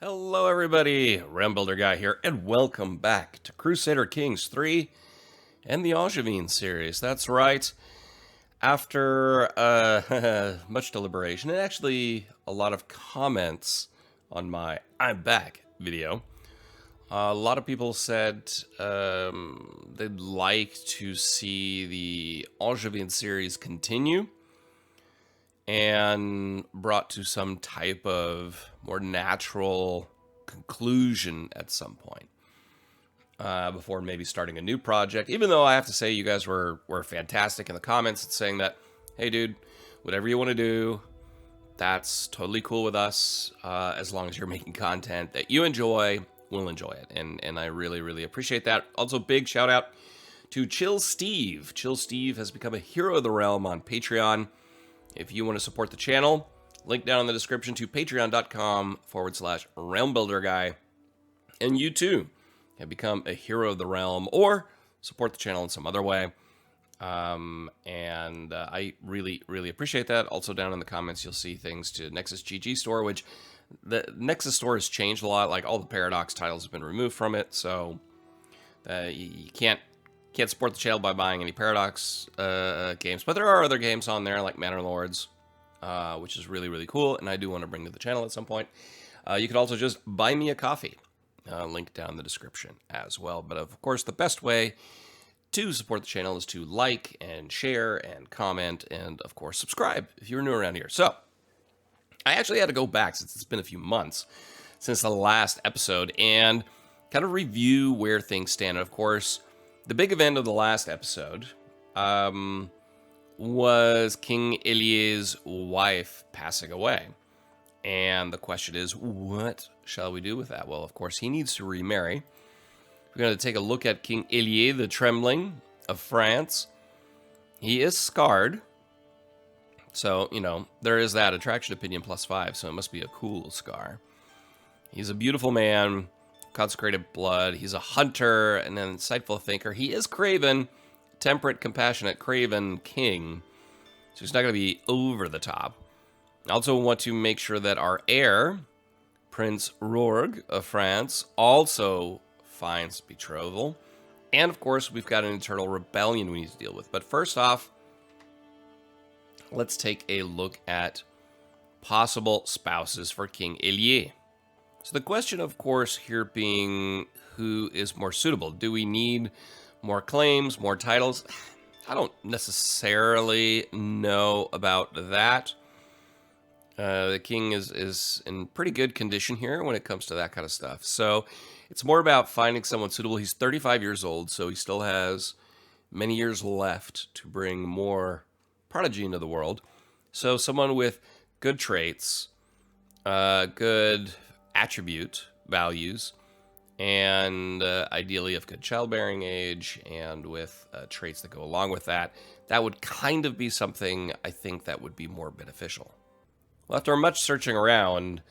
Hello everybody, Builder Guy here, and welcome back to Crusader Kings 3 and the Angevin series. That's right, after much deliberation and actually a lot of comments on my I'm Back video, a lot of people said they'd like to see the Angevin series continue and brought to some type of more natural conclusion at some point before maybe starting a new project. Even though I have to say you guys were fantastic in the comments saying that, hey dude, whatever you want to do, that's totally cool with us, as long as you're making content that you enjoy, we'll enjoy it. And I really appreciate that. Also, big shout out to Chill Steve. Chill Steve has become a hero of the realm on Patreon. If you want to support the channel, link down in the description to patreon.com/realmbuilderguy. And you too can become a hero of the realm or support the channel in some other way. I really appreciate that. Also down in the comments, you'll see things to Nexus GG store, which the Nexus store has changed a lot. Like all the Paradox titles have been removed from it. So you can't support the channel by buying any Paradox games, but there are other games on there like Manor Lords, which is really cool, and I do want to bring to the channel at some point. You could also just buy me a coffee, link down in the description as well. But of course, the best way to support the channel is to like and share and comment, and of course subscribe if you're new around here. So I actually had to go back since it's been a few months since the last episode and kind of review where things stand. And of course, the big event of the last episode was King Helie's wife passing away. And the question is, what shall we do with that? Well, of course, he needs to remarry. We're going to take a look at King Helie, the Trembling of France. He is scarred. So, you know, there is that attraction opinion +5, so it must be a cool scar. He's a beautiful man. Consecrated blood. He's a hunter and an insightful thinker. He is craven, temperate, compassionate, craven king. So he's not going to be over the top. I also want to make sure that our heir, Prince Rourg of France, also finds betrothal. And of course, we've got an internal rebellion we need to deal with. But first off, let's take a look at possible spouses for King Helie. So the question, of course, here being who is more suitable. Do we need more claims, more titles? I don't necessarily know about that. The king is in pretty good condition here when it comes to that kind of stuff. So it's more about finding someone suitable. He's 35 years old, so he still has many years left to bring more prodigy into the world. So someone with good traits, good attribute values, and ideally of good childbearing age and with traits that go along with that. That would kind of be something I think that would be more beneficial. Well, after much searching around,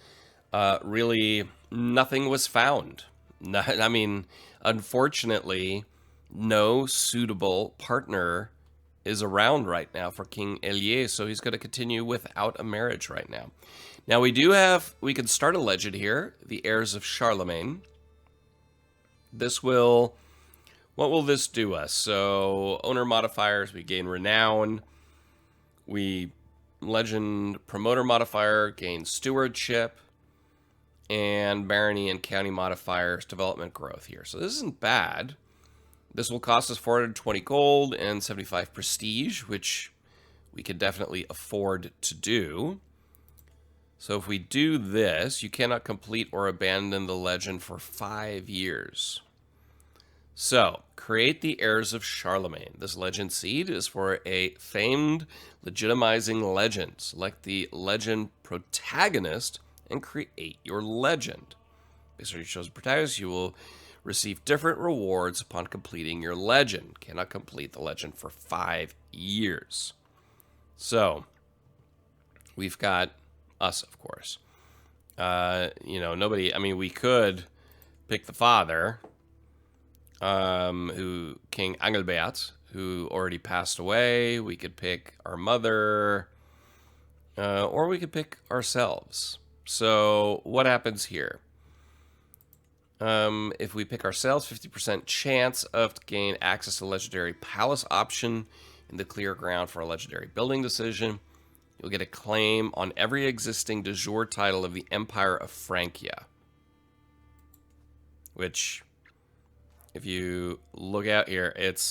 really nothing was found. I mean, unfortunately, no suitable partner is around right now for King Helie, so he's going to continue without a marriage right now. Now we can start a legend here, the heirs of Charlemagne. What will this do us? So owner modifiers, we gain renown. Legend promoter modifier, gain stewardship. And barony and county modifiers, development growth here. So this isn't bad. This will cost us 420 gold and 75 prestige, which we could definitely afford to do. So if we do this, you cannot complete or abandon the legend for 5 years. So, create the heirs of Charlemagne. This legend seed is for a famed legitimizing legend. Select the legend protagonist and create your legend. Based on your chosen protagonist, you will receive different rewards upon completing your legend. Cannot complete the legend for 5 years. So, we've got us, of course. Nobody, I mean, we could pick the father, King Angevin, who already passed away. We could pick our mother, or we could pick ourselves. So what happens here? If we pick ourselves, 50% chance of to gain access to the legendary palace option in the clear ground for a legendary building decision. You'll get a claim on every existing de jure title of the Empire of Francia. Which, if you look out here, it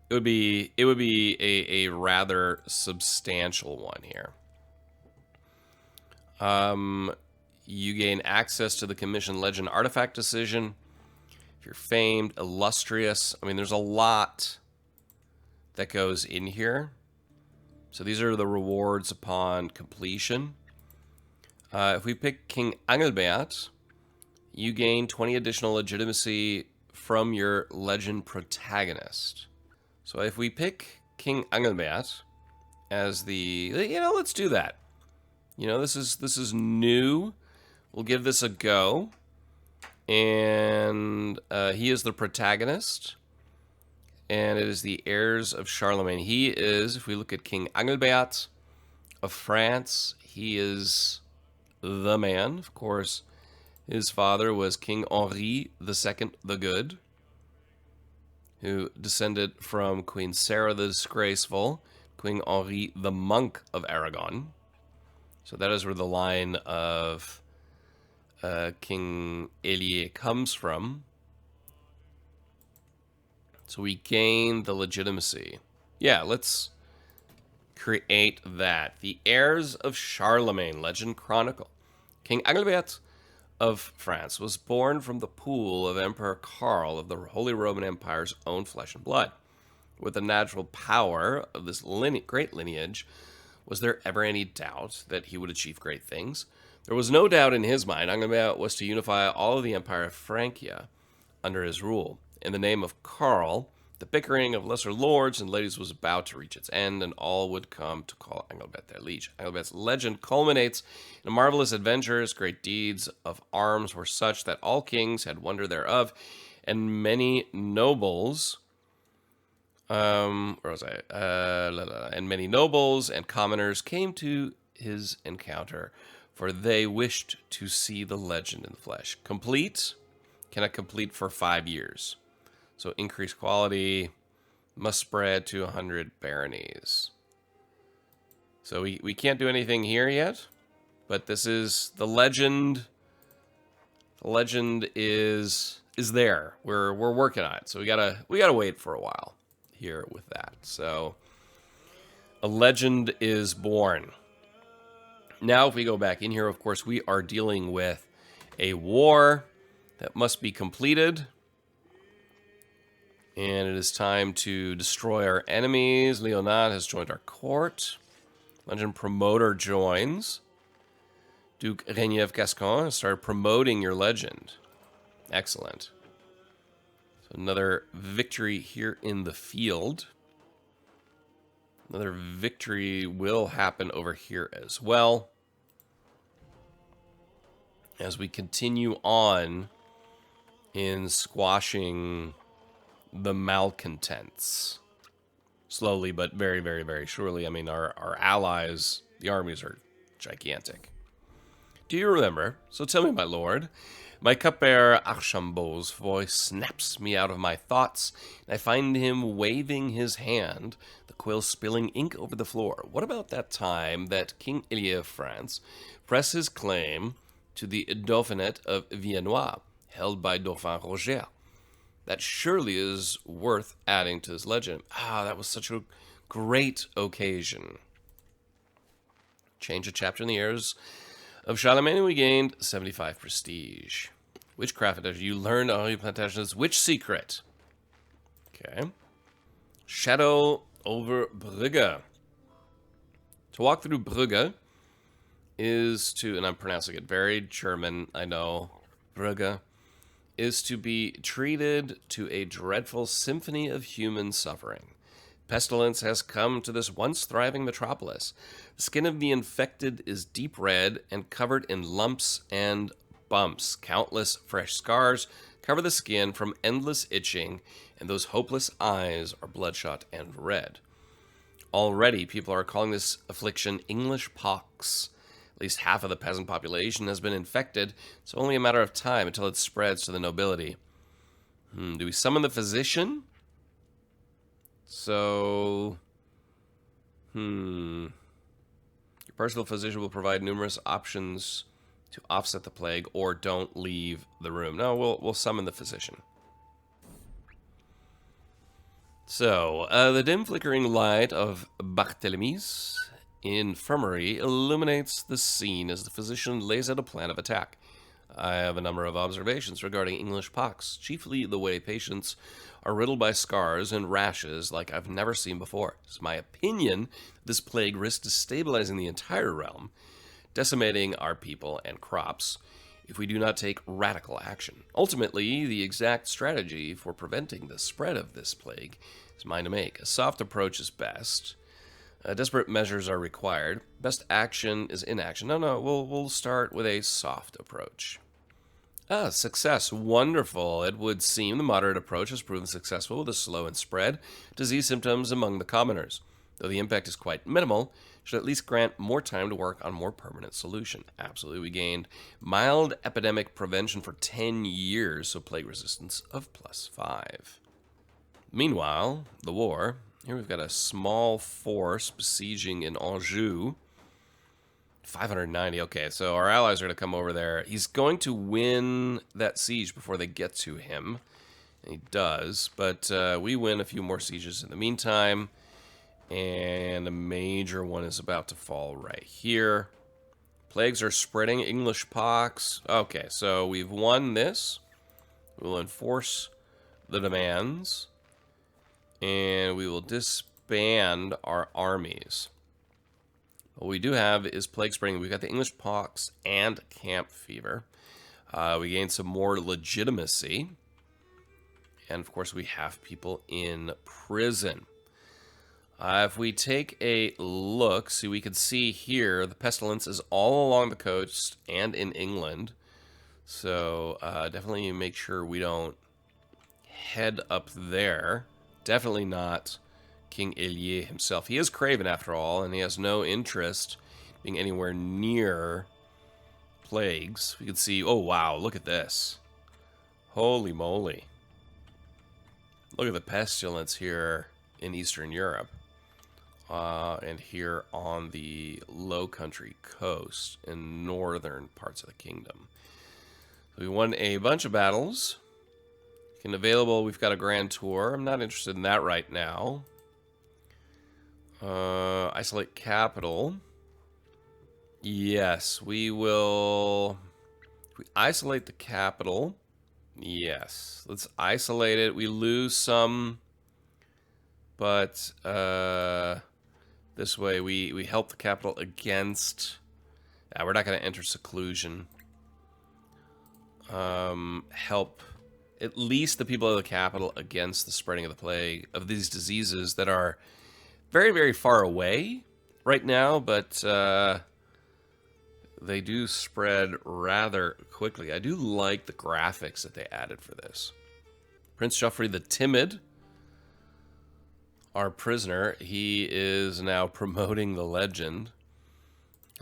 would be a rather substantial one here. You gain access to the commission legend artifact decision. If you're famed, illustrious. I mean, there's a lot that goes in here. So these are the rewards upon completion. If we pick King Angevin, you gain 20 additional legitimacy from your legend protagonist. So if we pick King Angevin as the, let's do that. This is new. We'll give this a go. And he is the protagonist. And it is the heirs of Charlemagne. He is, if we look at King Angevin of France, he is the man. Of course, his father was King Henri II the Good, who descended from Queen Sarah the Disgraceful, King Henri the Monk of Aragon. So that is where the line of King Helie comes from. So we gain the legitimacy. Yeah, let's create that. The heirs of Charlemagne, Legend Chronicle. King Angevin of France was born from the pool of Emperor Karl of the Holy Roman Empire's own flesh and blood. With the natural power of this great lineage, was there ever any doubt that he would achieve great things? There was no doubt in his mind. Angevin was to unify all of the Empire of Francia under his rule. In the name of Karl, the bickering of lesser lords and ladies was about to reach its end, and all would come to call Angevin their liege. Angevin's legend culminates in marvelous adventures. Great deeds of arms were such that all kings had wonder thereof, and many nobles... where was I? And many nobles and commoners came to his encounter, for they wished to see the legend in the flesh. Complete? Cannot complete for 5 years. So increased quality, must spread to 100 baronies. So we can't do anything here yet, but this is the legend. The legend is there. We're working on it. So we gotta wait for a while here with that. So a legend is born. Now if we go back in here, of course, we are dealing with a war that must be completed. And it is time to destroy our enemies. Leonard has joined our court. Legend Promoter joins. Duke Renier of Gascon has started promoting your legend. Excellent. So another victory here in the field. Another victory will happen over here as well. As we continue on in squashing the malcontents. Slowly, but very, very, very surely. I mean, our allies, the armies are gigantic. Do you remember? So tell me, my lord. My cupbearer Archambault's voice snaps me out of my thoughts, and I find him waving his hand, the quill spilling ink over the floor. What about that time that King Helie of France pressed his claim to the Dauphinate of Viennois, held by Dauphin Roger? That surely is worth adding to this legend. Ah, that was such a great occasion. Change a chapter in the heirs of Charlemagne, we gained 75 prestige. Witchcraft, as you learned on your plantations, witch secret. Okay. Shadow over Brugge. To walk through Brugge is to, and I'm pronouncing it very German, I know, Brugge, is to be treated to a dreadful symphony of human suffering. Pestilence has come to this once thriving metropolis. The skin of the infected is deep red and covered in lumps and bumps. Countless fresh scars cover the skin from endless itching, and those hopeless eyes are bloodshot and red. Already, people are calling this affliction English pox. At least half of the peasant population has been infected. It's only a matter of time until it spreads to the nobility. Do we summon the physician? So, your personal physician will provide numerous options to offset the plague, or don't leave the room. No, we'll summon the physician. So, the dim flickering light of Barthélemy's infirmary illuminates the scene as the physician lays out a plan of attack. I have a number of observations regarding English pox, chiefly the way patients are riddled by scars and rashes like I've never seen before. It's my opinion this plague risks destabilizing the entire realm, decimating our people and crops if we do not take radical action. Ultimately, the exact strategy for preventing the spread of this plague is mine to make. A soft approach is best. Desperate measures are required. Best action is inaction. No, we'll start with a soft approach. Success. Wonderful. It would seem the moderate approach has proven successful with a slow and spread disease symptoms among the commoners. Though the impact is quite minimal, should at least grant more time to work on more permanent solution. Absolutely, we gained mild epidemic prevention for 10 years, so plague resistance of +5. Meanwhile, the war. Here we've got a small force besieging in Anjou. 590. Okay, so our allies are going to come over there. He's going to win that siege before they get to him. And he does, but we win a few more sieges in the meantime. And a major one is about to fall right here. Plagues are spreading. English pox. Okay, so we've won this. We'll enforce the demands. And we will disband our armies. What we do have is plague spreading. We've got the English pox and camp fever. We gained some more legitimacy. And, of course, we have people in prison. If we take a look, see, we can see here the pestilence is all along the coast and in England. So definitely make sure we don't head up there. Definitely not King Helie himself. He is craven after all, and he has no interest being anywhere near plagues. We can see, oh wow, look at this. Holy moly. Look at the pestilence here in Eastern Europe. And here on the Low Country coast in northern parts of the kingdom. So we won a bunch of battles. And available, we've got a grand tour. I'm not interested in that right now. Isolate capital. Yes, we will. If we isolate the capital. Yes, let's isolate it. We lose some, but this way we help the capital against. We're not going to enter seclusion. Help at least the people of the capital against the spreading of the plague of these diseases that are very, very far away right now, but they do spread rather quickly. I do like the graphics that they added for this. Prince Joffrey the Timid, our prisoner, he is now promoting the legend.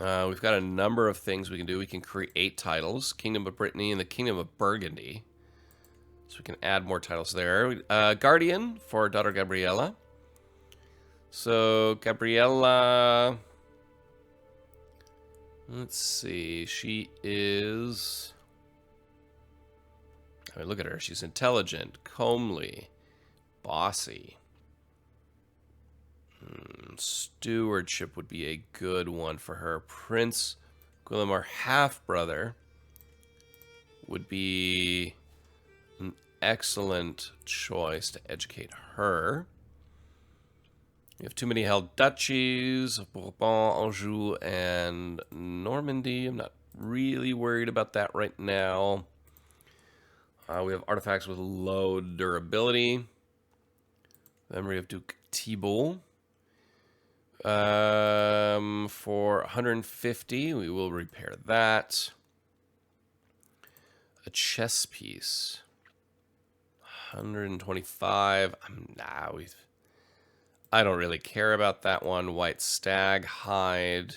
We've got a number of things we can do. We can create titles, Kingdom of Brittany and the Kingdom of Burgundy. So we can add more titles there. Guardian for daughter Gabriella. So Gabriella, let's see, she is, I mean, look at her. She's intelligent, comely, bossy. Stewardship would be a good one for her. Prince Guillem, our half-brother, would be an excellent choice to educate her. We have too many held duchies, Bourbon, Anjou, and Normandy. I'm not really worried about that right now. We have artifacts with low durability. Memory of Duke Thibault. For 150, we will repair that. A chess piece. 125. I don't really care about that one. White stag hide.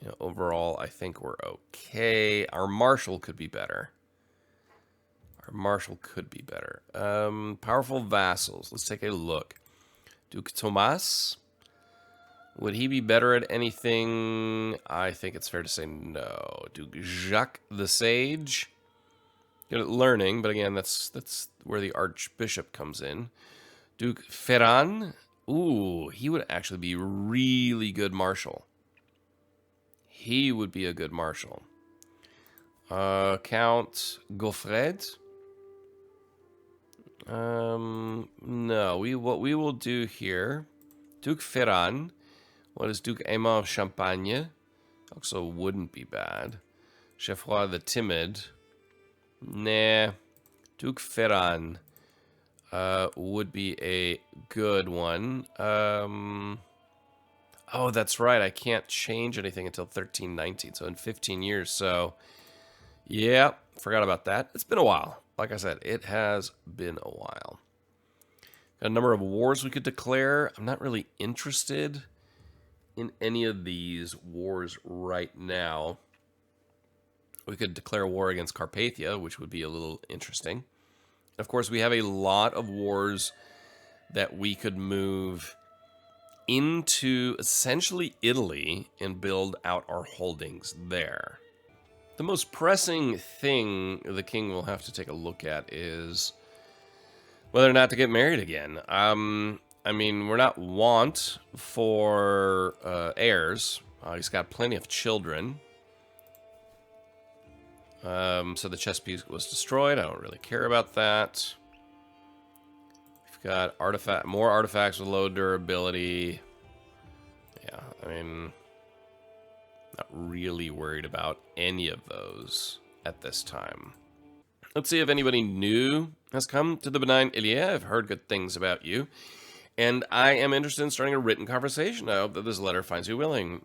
You know, overall, I think we're okay. Our marshal could be better. Our marshal could be better. Powerful vassals. Let's take a look. Duke Thomas. Would he be better at anything? I think it's fair to say no. Duke Jacques the Sage. Good at learning, but again, that's where the Archbishop comes in. Duke Ferran. Ooh, he would actually be really good marshal. He would be a good marshal. Count Gaufred. No, what we will do here, Duke Ferran. What is Duke Aimant of Champagne? Also wouldn't be bad. Geoffroy the Timid. Nah. Duke Ferran would be a good one. Oh, that's right. I can't change anything until 1319, so in 15 years. So, yeah, forgot about that. It's been a while. Like I said, it has been a while. Got a number of wars we could declare. I'm not really interested in any of these wars right now. We could declare war against Carpathia, which would be a little interesting. Of course, we have a lot of wars that we could move into essentially Italy and build out our holdings there. The most pressing thing the king will have to take a look at is whether or not to get married again. I mean, we're not want for heirs. He's got plenty of children. So the chess piece was destroyed. I don't really care about that. We've got more artifacts with low durability. Yeah, I mean, not really worried about any of those at this time. Let's see if anybody new has come to the benign Helie. I've heard good things about you, and I am interested in starting a written conversation. I hope that this letter finds you willing.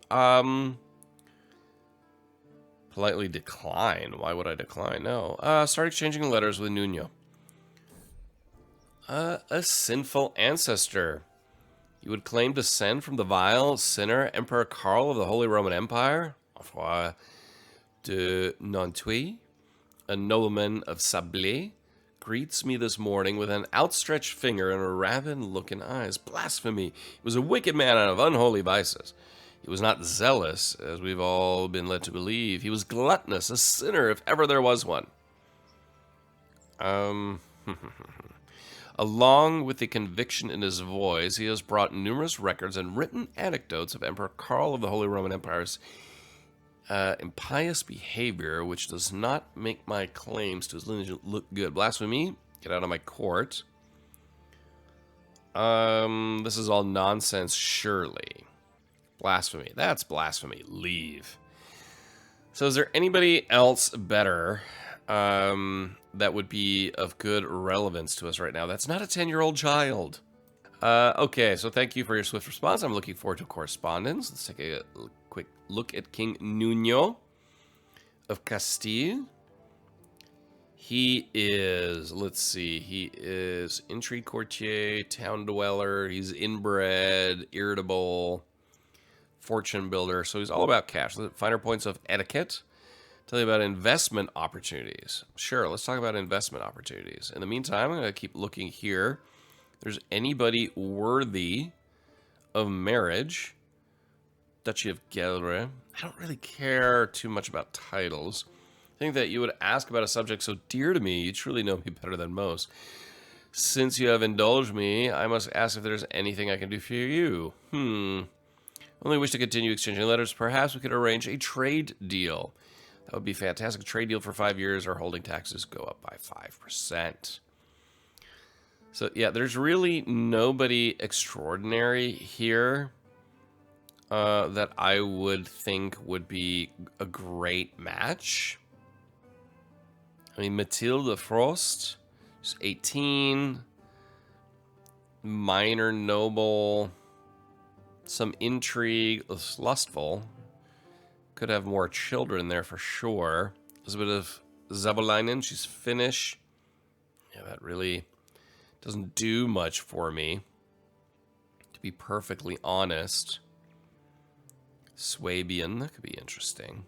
Politely decline. Why would I decline? No. Start exchanging letters with Nuno. A sinful ancestor. You would claim descent from the vile sinner Emperor Karl of the Holy Roman Empire? Enfin, de Nantuy, a nobleman of Sablé, greets me this morning with an outstretched finger and a raven look in eyes. Blasphemy! He was a wicked man out of unholy vices. He was not zealous, as we've all been led to believe. He was gluttonous, a sinner, if ever there was one. Along with the conviction in his voice, he has brought numerous records and written anecdotes of Emperor Karl of the Holy Roman Empire's impious behavior, which does not make my claims to his lineage look good. Blasphemy? Get out of my court. This is all nonsense, surely. Blasphemy. That's blasphemy. Leave. So is there anybody else better that would be of good relevance to us right now? That's not a 10-year-old child. Okay, so thank you for your swift response. I'm looking forward to correspondence. Let's take a quick look at King Nuno of Castile. He is, let's see, he is intrigue courtier, town dweller, he's inbred, irritable, fortune builder, so he's all about cash. Finer points of etiquette. Tell you about investment opportunities. Sure, let's talk about investment opportunities. In the meantime, I'm going to keep looking here. If there's anybody worthy of marriage. Duchy of Gueldre. I don't really care too much about titles. I think that you would ask about a subject so dear to me, you truly know me better than most. Since you have indulged me, I must ask if there's anything I can do for you. Only wish to continue exchanging letters. Perhaps we could arrange a trade deal. That would be fantastic. A trade deal for 5 years. Our holding taxes go up by 5%. So, yeah, there's really nobody extraordinary here that I would think would be a great match. I mean, Mathilde Frost, she's 18, minor noble, some intrigue, lustful. Could have more children there for sure. There's a bit of Zabolainen, she's Finnish. Yeah, that really doesn't do much for me, to be perfectly honest. Swabian, that could be interesting.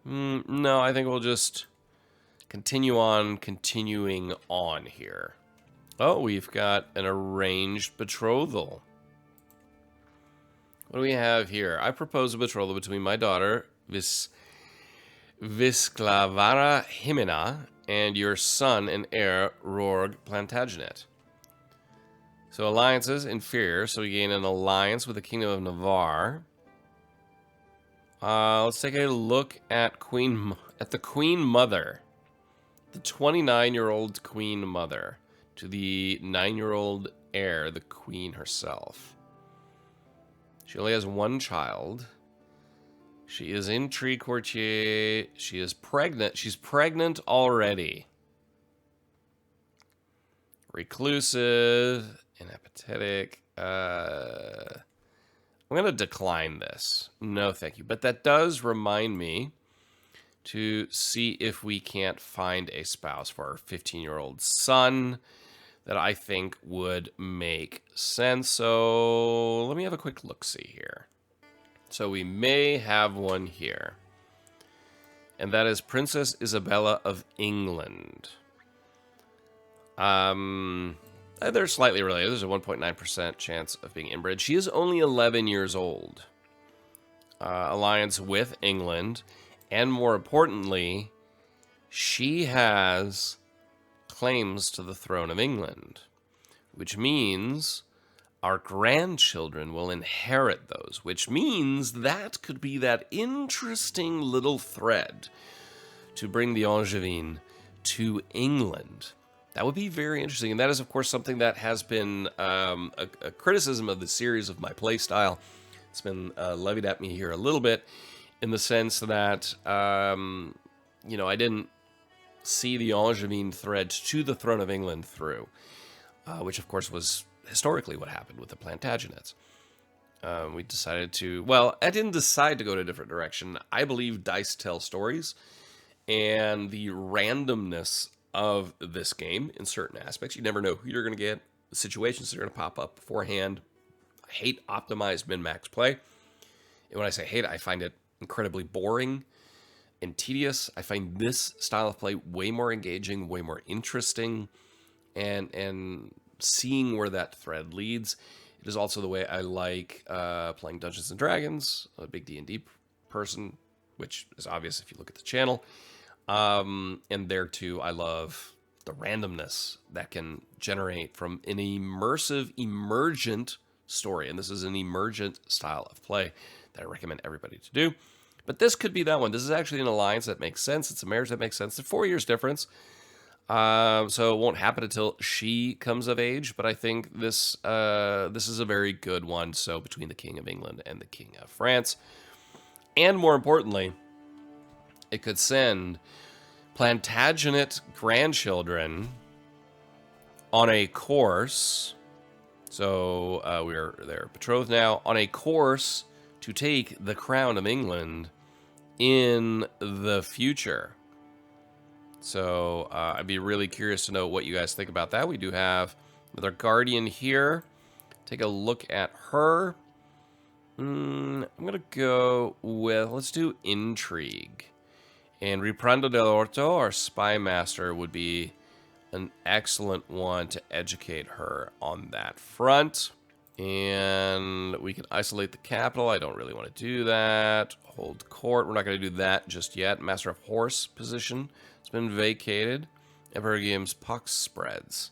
No, I think we'll just continuing on here. Oh, we've got an arranged betrothal. What do we have here? I propose a betrothal between my daughter, Visclavara Himena, and your son and heir, Rorg Plantagenet. So alliances, inferior, so we gain an alliance with the Kingdom of Navarre. Let's take a look at the Queen Mother. The 29-year-old Queen Mother to the 9-year-old heir, the Queen herself. She only has one child. She is intrigue courtier. She is pregnant. She's pregnant already. Reclusive and apathetic. I'm going to decline this. No, thank you. But that does remind me to see if we can't find a spouse for our 15-year-old son that I think would make sense. So let me have a quick look-see here. So we may have one here. And that is Princess Isabella of England. They're slightly related. There's a 1.9% chance of being inbred. She is only 11 years old. Alliance with England. And more importantly, she has claims to the throne of England, which means our grandchildren will inherit those, which means that could be that interesting little thread to bring the Angevin to England. That would be very interesting, and that is, of course, something that has been a criticism of the series of my playstyle. It's been levied at me here a little bit, in the sense that, I didn't see the Angevin thread to the throne of England through, which, of course, was historically what happened with the Plantagenets. We decided to... Well, I didn't decide to go in a different direction. I believe dice tell stories, and the randomness of this game in certain aspects. You never know who you're going to get, the situations that are going to pop up beforehand. I hate optimized min-max play. And when I say hate, I find it incredibly boring and tedious. I find this style of play way more engaging, way more interesting, and seeing where that thread leads. It is also the way I like playing Dungeons & Dragons. I'm a big D&D person, which is obvious if you look at the channel. And there, too, I love the randomness that can generate from an immersive, emergent story. And this is an emergent style of play that I recommend everybody to do. But this could be that one. This is actually an alliance that makes sense. It's a marriage that makes sense. They're 4 years difference. So it won't happen until she comes of age. But I think this is a very good one. So between the King of England and the King of France. And more importantly, it could send Plantagenet grandchildren on a course. So they're betrothed now, on a course to take the crown of England in the future. So I'd be really curious to know what you guys think about that. We do have another guardian here. Take a look at her. I'm going to go with, let's do intrigue. And Riprando del Orto, our spy master, would be an excellent one to educate her on that front. And we can isolate the capital. I don't really want to do that. Hold court. We're not going to do that just yet. Master of Horse position. It's been vacated. Emperor Guillaume's pox spreads.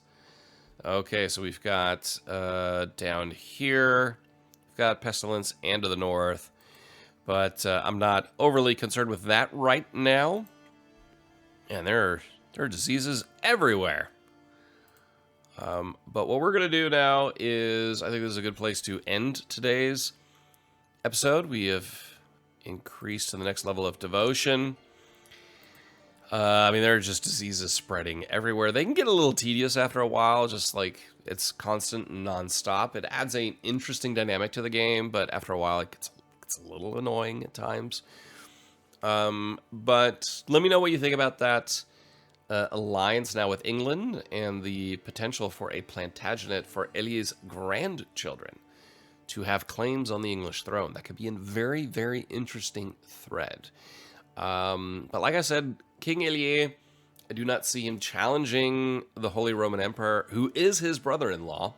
Okay, so we've got down here. We've got Pestilence and to the north. But I'm not overly concerned with that right now. And there are diseases everywhere. But what we're going to do now is, I think this is a good place to end today's episode. We have increased to the next level of devotion. There are just diseases spreading everywhere. They can get a little tedious after a while, just like it's constant and nonstop. It adds an interesting dynamic to the game, but after a while it gets a little annoying at times. But let me know what you think about that alliance now with England and the potential for a Plantagenet for Helie's grandchildren to have claims on the English throne. That could be a very, very interesting thread. But like I said, King Helie, I do not see him challenging the Holy Roman Emperor, who is his brother-in-law,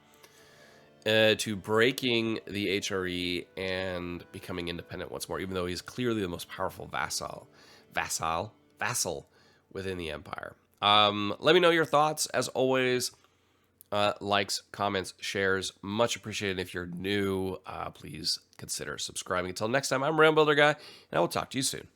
to breaking the HRE and becoming independent once more, even though he's clearly the most powerful vassal within the empire. Let me know your thoughts. As always, likes, comments, shares, much appreciated. If you're new, please consider subscribing. Until next time, I'm Realm Builder Guy, and I will talk to you soon.